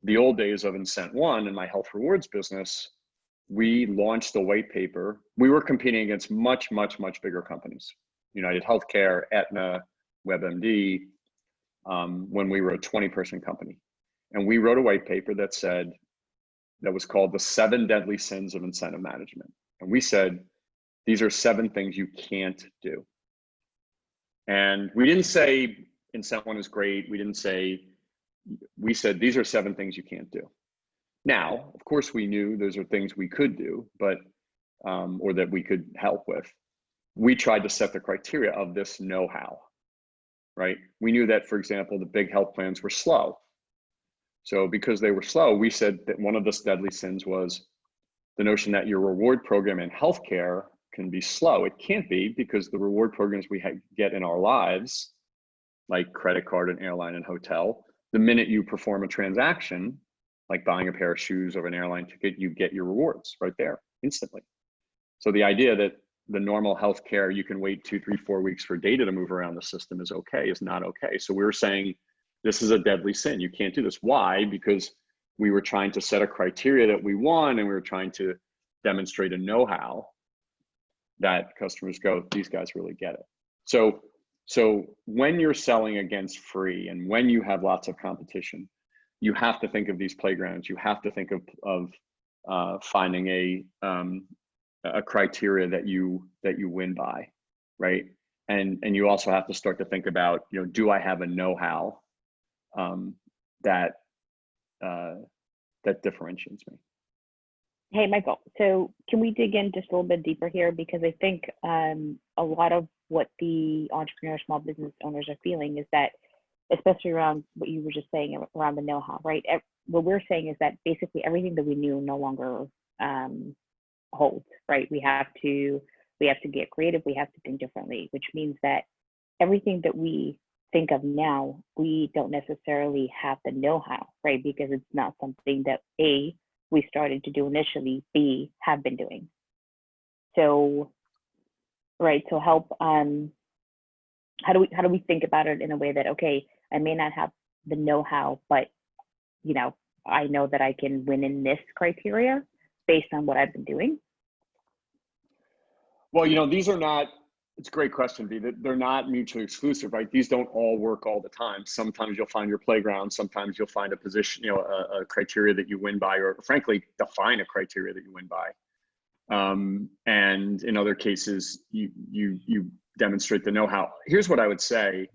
the old days of Incent One in my health rewards business, we launched a white paper. We were competing against much, much, much bigger companies, United Healthcare, Aetna, WebMD, when we were a 20-person company. And we wrote a white paper that was called The 7 Deadly Sins of Incentive Management. And we said, these are 7 things you can't do. And we didn't say Incent One is great. We said, these are 7 things you can't do. Now, of course, we knew those are things we could do, but, or that we could help with. We tried to set the criteria of this know-how, right? We knew that, for example, the big health plans were slow. So because they were slow, we said that one of the deadly sins was the notion that your reward program in healthcare can be slow. It can't be, because the reward programs we get in our lives, like credit card and airline and hotel, the minute you perform a transaction, like buying a pair of shoes or an airline ticket, you get your rewards right there instantly. So the idea that the normal healthcare, you can wait 2, 3, 4 weeks for data to move around the system is not okay. So we were saying, this is a deadly sin. You can't do this. Why? Because we were trying to set a criteria that we won, and we were trying to demonstrate a know-how that customers go, these guys really get it. So when you're selling against free and when you have lots of competition, you have to think of these playgrounds. You have to think of finding a criteria that you win by, right? And you also have to start to think about, do I have a know-how that differentiates me? Hey, Michael, so can we dig in just a little bit deeper here? Because I think a lot of what the entrepreneur, small business owners are feeling is that, especially around what you were just saying around the know-how, right? What we're saying is that basically everything that we knew no longer holds, right? We have to get creative. We have to think differently, which means that everything that we think of now, we don't necessarily have the know-how, right? Because it's not something that A, we started to do initially, B, have been doing. So, right, so help, how do we think about it in a way that, okay, I may not have the know-how, but, I know that I can win in this criteria based on what I've been doing? Well, these are not, it's a great question, Dee. They're not mutually exclusive, right? These don't all work all the time. Sometimes you'll find your playground. Sometimes you'll find a position, a criteria that you win by, or frankly, define a criteria that you win by. And in other cases, you demonstrate the know-how. Here's what I would say.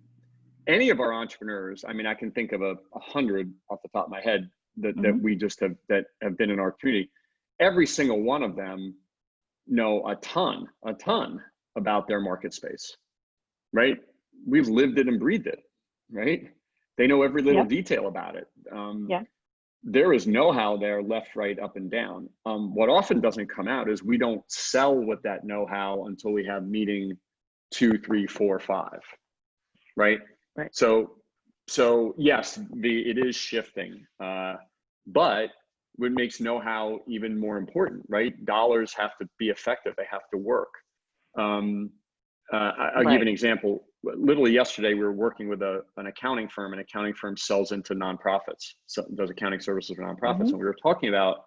Any of our entrepreneurs, I mean, I can think of 100 off the top of my head that we just have, that have been in our community. Every single one of them know a ton about their market space, right? We've lived it and breathed it, right? They know every little detail about it. There is know-how there, left, right, up, and down. What often doesn't come out is we don't sell with that know-how until we have meeting 2, 3, 4, 5, right? Right. So yes, it is shifting, but what makes know-how even more important, right? Dollars have to be effective. They have to work. I'll give you an example. Literally yesterday, we were working with an accounting firm. An accounting firm sells into nonprofits, so does accounting services for nonprofits. And we were talking about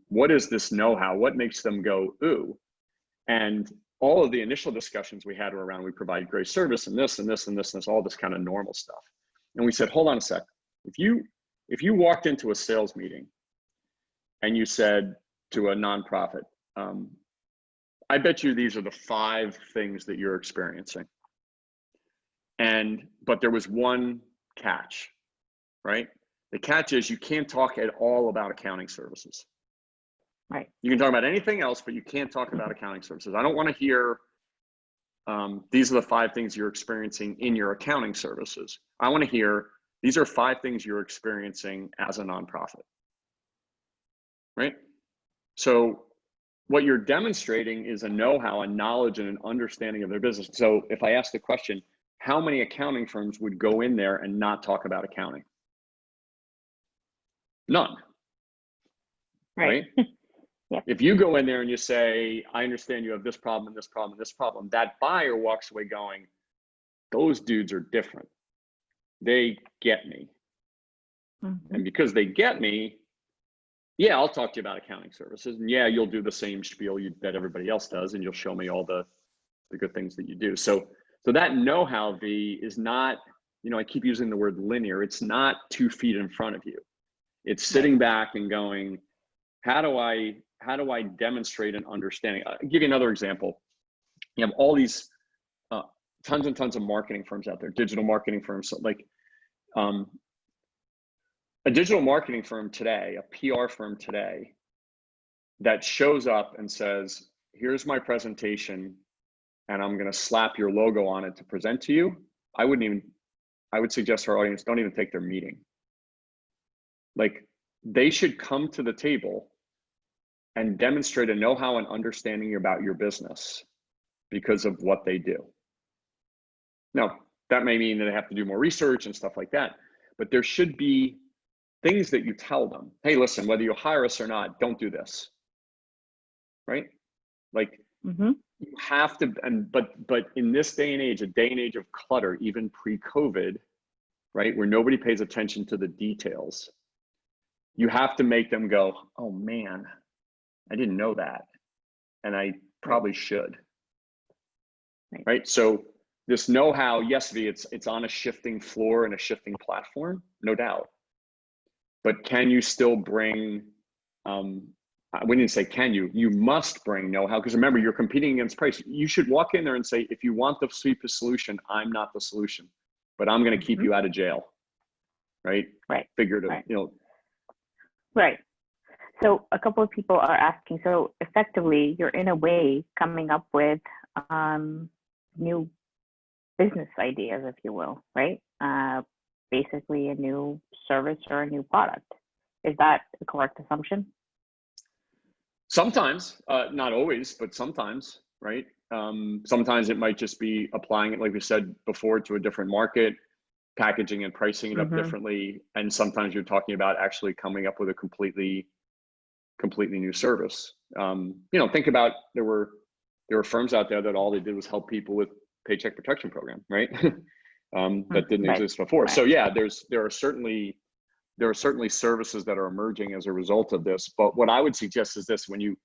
what is this know-how? What makes them go, ooh? And all of the initial discussions we had were around, we provide great service and this and this and this and this, all this kind of normal stuff. And we said, hold on a sec. If you walked into a sales meeting and you said to a nonprofit, I bet you these are the 5 things that you're experiencing. But there was one catch, right? The catch is you can't talk at all about accounting services. Right. You can talk about anything else, but you can't talk about accounting services. I don't want to hear, these are the 5 things you're experiencing in your accounting services. I want to hear, these are 5 things you're experiencing as a nonprofit, right? So what you're demonstrating is a know-how, a knowledge, and an understanding of their business. So if I ask the question, how many accounting firms would go in there and not talk about accounting? None, right? Yep. If you go in there and you say, I understand you have this problem and this problem and this problem, that buyer walks away going, those dudes are different. They get me. And because they get me, yeah, I'll talk to you about accounting services. And yeah, you'll do the same spiel that everybody else does, and you'll show me all the good things that you do. So that know-how, V, is not, I keep using the word linear. It's not 2 feet in front of you. It's sitting back and going, how do I demonstrate an understanding? I'll give you another example. You have all these tons and tons of marketing firms out there, digital marketing firms. So like a digital marketing firm today, a PR firm today, that shows up and says, here's my presentation, and I'm going to slap your logo on it to present to you. I would suggest to our audience, don't even take their meeting. Like, they should come to the table and demonstrate a know-how and understanding about your business because of what they do. Now, that may mean that they have to do more research and stuff like that, but there should be things that you tell them. Hey, listen, whether you hire us or not, don't do this, right? Like, you have to, but in this day and age, a day and age of clutter, even pre-COVID, right, where nobody pays attention to the details, you have to make them go, oh man, I didn't know that, and I probably should, right? So this know-how, yes, V, it's on a shifting floor and a shifting platform, no doubt. But can you still bring, we didn't say can you must bring know-how, because remember, you're competing against price. You should walk in there and say, if you want the cheapest solution, I'm not the solution, but I'm going to keep you out of jail, right? Right. Figurative, Right. So a couple of people are asking, so effectively, you're in a way coming up with new business ideas, if you will, right? Basically a new service or a new product. Is that a correct assumption? Sometimes, not always, but sometimes, right? Sometimes it might just be applying it, like we said before, to a different market, packaging and pricing it up differently. And sometimes you're talking about actually coming up with a completely new service. Think about, there were firms out there that all they did was help people with paycheck protection program, right? That didn't exist before. Right. So yeah, there are certainly services that are emerging as a result of this. But what I would suggest is this: when you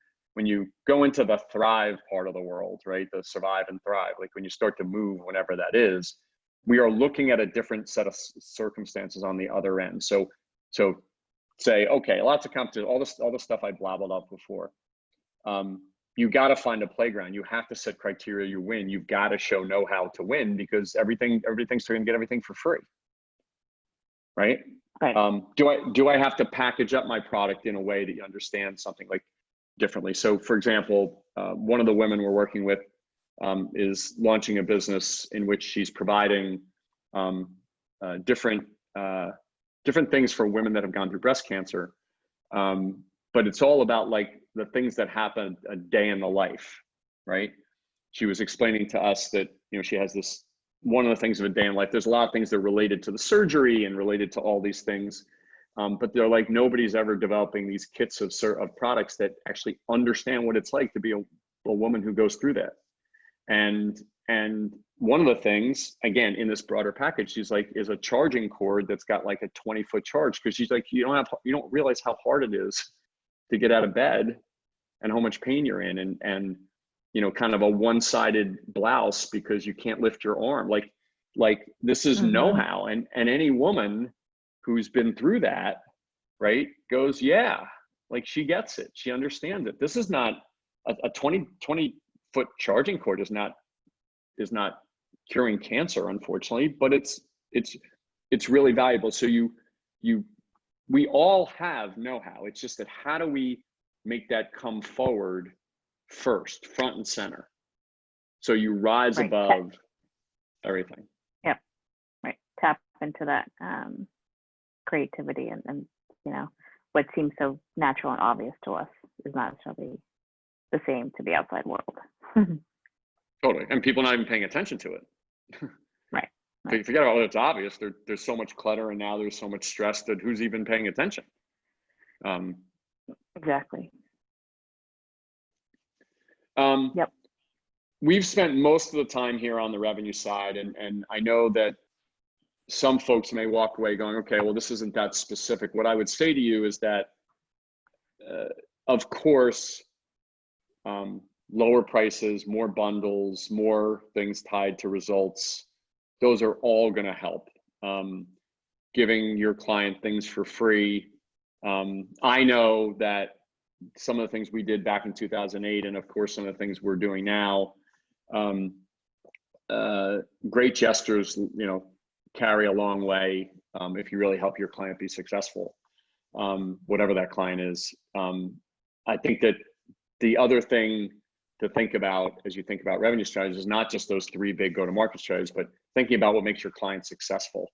go into the thrive part of the world, right, the survive and thrive, like when you start to move, whenever that is, we are looking at a different set of circumstances on the other end. So say, okay, lots of competition, all the stuff I blabbled up before. You got to find a playground. You have to set criteria. You win. You've got to show know-how to win, because everything's going to get everything for free, right? Right. Do I have to package up my product in a way that you understand something like differently? So, for example, one of the women we're working with is launching a business in which she's providing different things for women that have gone through breast cancer, but it's all about like the things that happen a day in the life, right? She was explaining to us that she has this, one of the things of a day in life, there's a lot of things that are related to the surgery and related to all these things, but they're like, nobody's ever developing these kits of products that actually understand what it's like to be a woman who goes through that. And one of the things, again, in this broader package, she's like, is a charging cord that's got like a 20-foot charge, because she's like, you don't realize how hard it is to get out of bed and how much pain you're in, and kind of a one-sided blouse because you can't lift your arm. Like this is know-how, and any woman who's been through that, right, goes, yeah, like she gets it, she understands it. This is not a 20-foot charging cord is not curing cancer, unfortunately, but it's really valuable. So we all have know-how. It's just that how do we make that come forward first, front and center. So you rise Right. above everything. Yep. Right. Tap into that creativity and what seems so natural and obvious to us is not necessarily the same to the outside world. Totally. And people not even paying attention to it. Right. Forget about it's obvious. There's so much clutter, and now there's so much stress that who's even paying attention? Exactly. Yep. We've spent most of the time here on the revenue side, and I know that some folks may walk away going, okay, well, this isn't that specific. What I would say to you is that, of course, lower prices, more bundles, more things tied to results, those are all going to help. Giving your client things for free. I know that some of the things we did back in 2008, and of course, some of the things we're doing now, great gestures, carry a long way if you really help your client be successful, whatever that client is. I think that the other thing to think about as you think about revenue strategies is not just those 3 big go-to-market strategies, but thinking about what makes your client successful,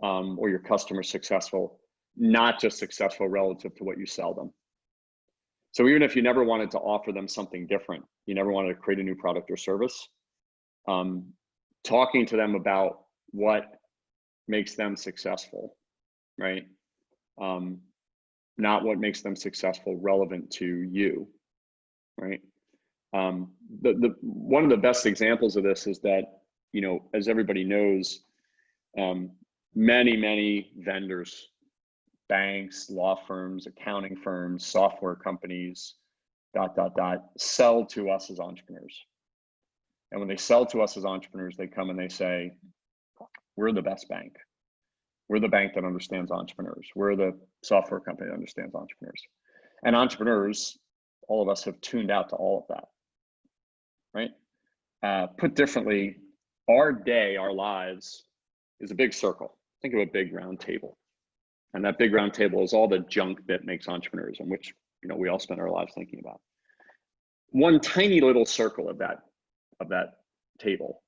or your customer successful, not just successful relative to what you sell them. So even if you never wanted to offer them something different, you never wanted to create a new product or service, talking to them about what makes them successful, right? Not what makes them successful relevant to you, right? One of the best examples of this is that, as everybody knows, many vendors, banks, law firms, accounting firms, software companies, ... sell to us as entrepreneurs. And when they sell to us as entrepreneurs, they come and they say, we're the best bank. We're the bank that understands entrepreneurs. We're the software company that understands entrepreneurs. And entrepreneurs, all of us have tuned out to all of that, right? Put differently, our day, our lives is a big circle. Think of a big round table. And that big round table is all the junk that makes entrepreneurs, and which, we all spend our lives thinking about. One tiny little circle of that table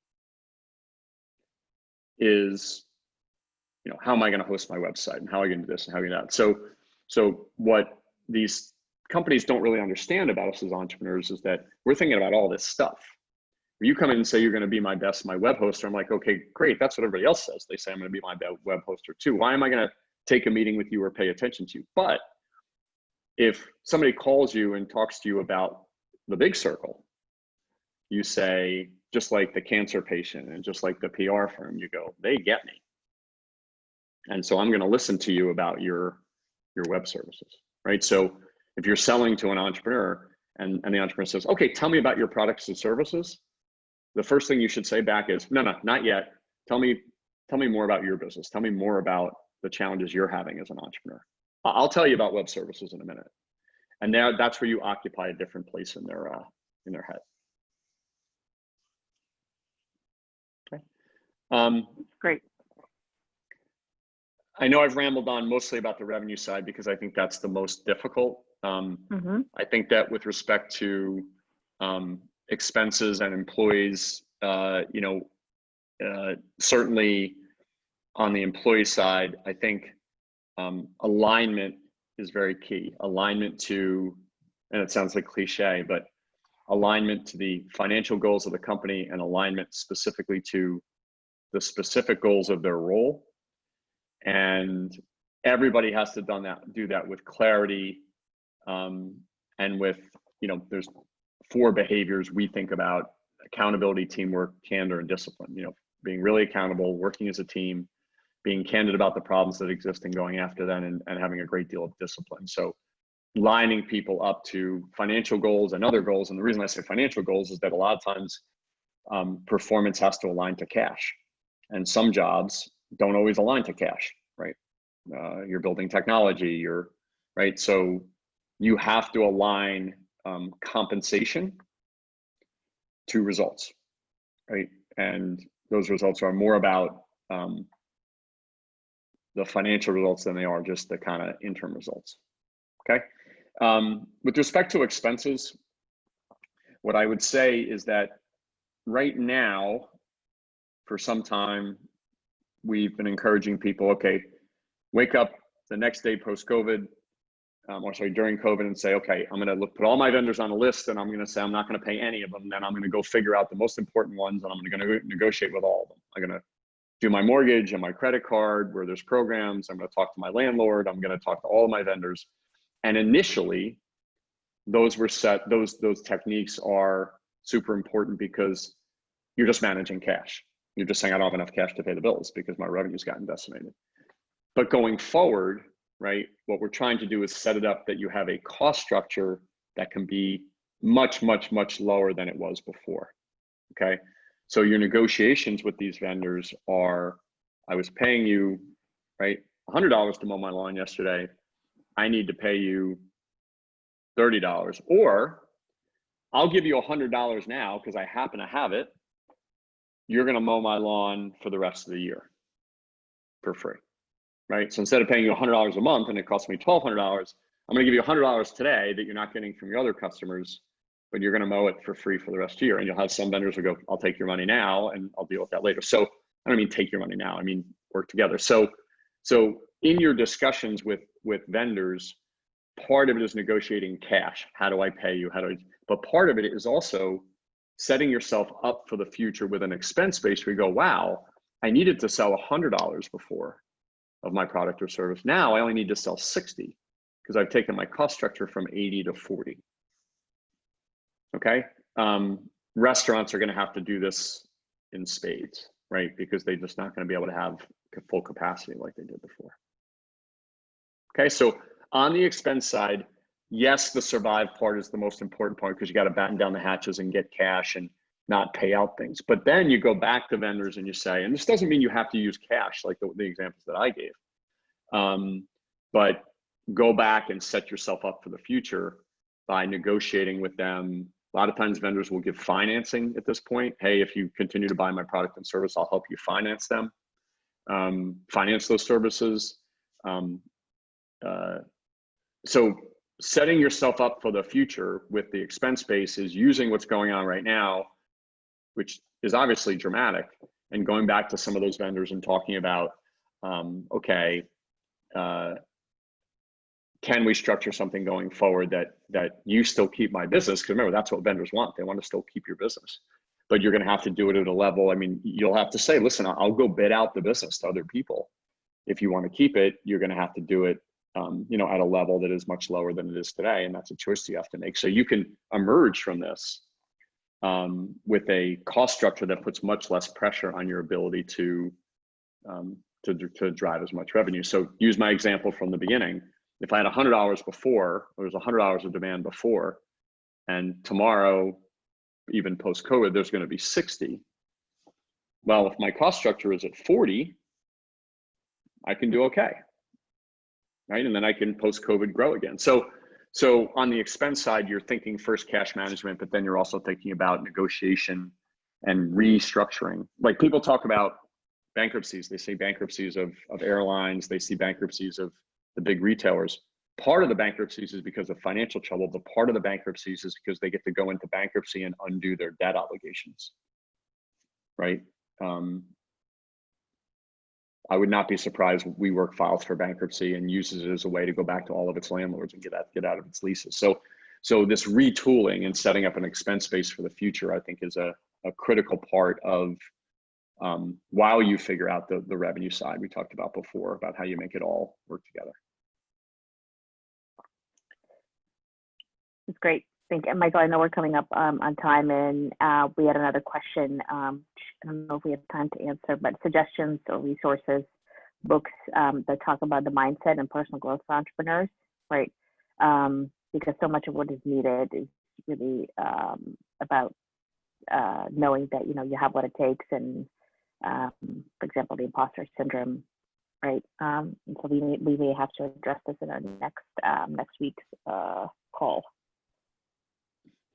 is, how am I going to host my website, and how am I going to do this, and how am I going to do that? So what these companies don't really understand about us as entrepreneurs is that we're thinking about all this stuff. When you come in and say you're going to be my web hoster, I'm like, okay, great. That's what everybody else says. They say I'm going to be my web hoster too. Why am I going to take a meeting with you or pay attention to you? But if somebody calls you and talks to you about the big circle, you say, just like the cancer patient and just like the PR firm, you go, they get me. And so I'm going to listen to you about your web services, right? So if you're selling to an entrepreneur and the entrepreneur says, okay, tell me about your products and services, the first thing you should say back is, no, not yet. Tell me more about your business. Tell me more about the challenges you're having as an entrepreneur. I'll tell you about web services in a minute. And now that's where you occupy a different place in their head. Okay. Great. I know I've rambled on mostly about the revenue side because I think that's the most difficult. I think that with respect to expenses and employees, certainly on the employee side, I think alignment is very key. Alignment to, and it sounds like cliche, but alignment to the financial goals of the company and alignment specifically to the specific goals of their role. And everybody has to do that with clarity, and with, there's 4 behaviors we think about: accountability, teamwork, candor, and discipline. Being really accountable, working as a team, being candid about the problems that exist and going after them, and having a great deal of discipline. So lining people up to financial goals and other goals. And the reason I say financial goals is that a lot of times performance has to align to cash. And some jobs don't always align to cash, right? You're building technology, right? So you have to align compensation to results, right? And those results are more about the financial results than they are just the kind of interim results, okay? With respect to expenses, what I would say is that right now, for some time, we've been encouraging people, okay, wake up the next day post-COVID, during COVID, and say, okay, I'm going to put all my vendors on a list, and I'm going to say I'm not going to pay any of them. Then I'm going to go figure out the most important ones, and I'm going to negotiate with all of them. I'm going to do my mortgage and my credit card where there's programs. I'm going to talk to my landlord. I'm going to talk to all of my vendors. And initially, those were set. Those techniques are super important because you're just managing cash. You're just saying I don't have enough cash to pay the bills because my revenue's gotten decimated. But going forward, right, what we're trying to do is set it up that you have a cost structure that can be much, much, much lower than it was before, okay? So your negotiations with these vendors are, I was paying you, right, $100 to mow my lawn yesterday. I need to pay you $30, or I'll give you $100 now because I happen to have it. You're going to mow my lawn for the rest of the year for free, right? So instead of paying you $100 a month and it costs me $1,200, I'm going to give you $100 today that you're not getting from your other customers, but you're going to mow it for free for the rest of the year. And you'll have some vendors who go, I'll take your money now and I'll deal with that later. So I don't mean take your money now, I mean work together. So in your discussions with vendors, part of it is negotiating cash. How do I pay you? But part of it is also setting yourself up for the future with an expense base where you go, wow, I needed to sell $100 before of my product or service. Now I only need to sell 60 because I've taken my cost structure from 80 to 40. Okay. Restaurants are going to have to do this in spades, right? Because they're just not going to be able to have full capacity like they did before. Okay. So on the expense side, yes, the survive part is the most important part because you got to batten down the hatches and get cash and not pay out things. But then you go back to vendors and you say, and this doesn't mean you have to use cash like the examples that I gave, but go back and set yourself up for the future by negotiating with them. A lot of times vendors will give financing at this point. Hey, if you continue to buy my product and service, I'll help you finance them, finance those services. So setting yourself up for the future with the expense base is using what's going on right now, which is obviously dramatic, and going back to some of those vendors and talking about, okay, can we structure something going forward that you still keep my business? Because remember, that's what vendors want. They want to still keep your business, but you're going to have to do it at a level. I mean, you'll have to say, listen, I'll go bid out the business to other people. If you want to keep it, you're going to have to do it at a level that is much lower than it is today. And that's a choice you have to make. So you can emerge from this with a cost structure that puts much less pressure on your ability to drive as much revenue. So use my example from the beginning. If I had $100 before, there was $100 of demand before, and tomorrow, even post-COVID, there's going to be 60. Well, if my cost structure is at 40, I can do okay. Right? And then I can post-COVID grow again. So on the expense side, you're thinking first cash management, but then you're also thinking about negotiation and restructuring. Like people talk about bankruptcies. They say bankruptcies of airlines. They see bankruptcies of the big retailers. Part of the bankruptcies is because of financial trouble, but part of the bankruptcies is because they get to go into bankruptcy and undo their debt obligations, right? I would not be surprised if WeWork files for bankruptcy and uses it as a way to go back to all of its landlords and get out of its leases. So this retooling and setting up an expense base for the future, I think, is a critical part of while you figure out the revenue side we talked about before, about how you make it all work together. That's great. Thank you, Michael. I know we're coming up on time, and we had another question. I don't know if we have time to answer, but suggestions or resources, books that talk about the mindset and personal growth for entrepreneurs, right? Because so much of what is needed is really about knowing that you have what it takes, and for example, the imposter syndrome, right? And so we may have to address this in our next week's call.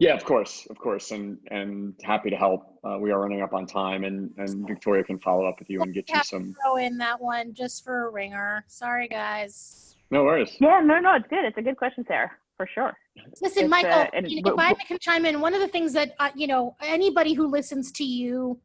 Yeah, of course, and happy to help. We are running up on time, and Victoria can follow up with you and get you some. Throw in that one just for a ringer. Sorry, guys. No worries. Yeah, no, it's good. It's a good question, Sarah. for sure. Listen, It's, Michael, and if I can chime in, one of the things that, anybody who listens to you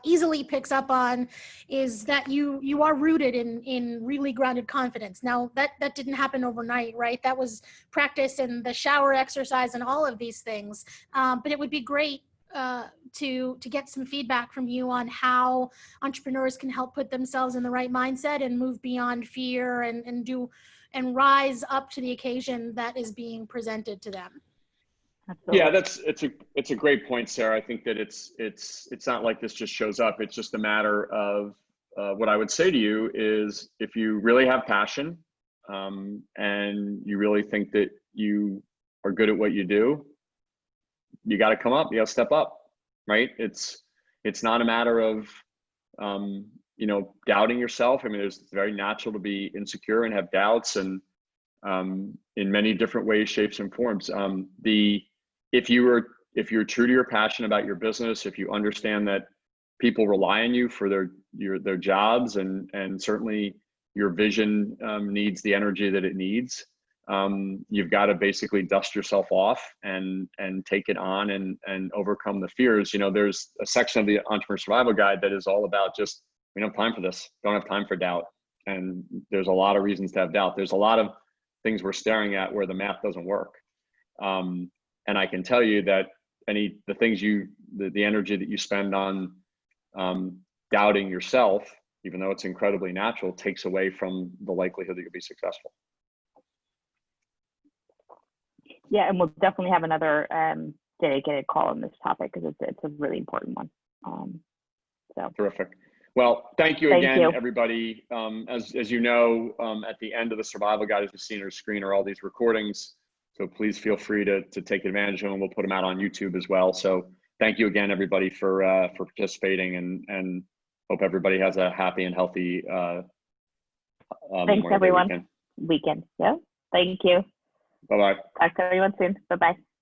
easily picks up on is that you are rooted in really grounded confidence. Now that didn't happen overnight, right? That was practice and the shower exercise and all of these things. But it would be great to get some feedback from you on how entrepreneurs can help put themselves in the right mindset and move beyond fear and rise up to the occasion that is being presented to them. absolutely. Yeah, it's a great point, Sarah. I think that it's not like this just shows up. It's just a matter of what I would say to you is, if you really have passion and you really think that you are good at what you do, you got to come up. You got to step up, right? It's not a matter of doubting yourself. I mean, it's very natural to be insecure and have doubts, and in many different ways, shapes, and forms. If you're true to your passion about your business, if you understand that people rely on you for their jobs, and certainly your vision needs the energy that it needs, you've got to basically dust yourself off and take it on and overcome the fears. There's a section of the Entrepreneur Survival Guide that is all about just, we don't have time for this, don't have time for doubt. And there's a lot of reasons to have doubt. There's a lot of things we're staring at where the math doesn't work. And I can tell you that the energy that you spend on doubting yourself, even though it's incredibly natural, takes away from the likelihood that you'll be successful. Yeah, and we'll definitely have another dedicated call on this topic, because it's a really important one. So terrific. Well, thank you again, you. everybody. As you know, at the end of the Survival Guide, as you've seen on your screen, are all these recordings. So please feel free to take advantage of them. We'll put them out on YouTube as well. So thank you again, everybody, for participating, and hope everybody has a happy and healthy thanks, everyone. Weekend. Yeah. Thank you. Bye-bye. Talk to everyone soon. Bye-bye.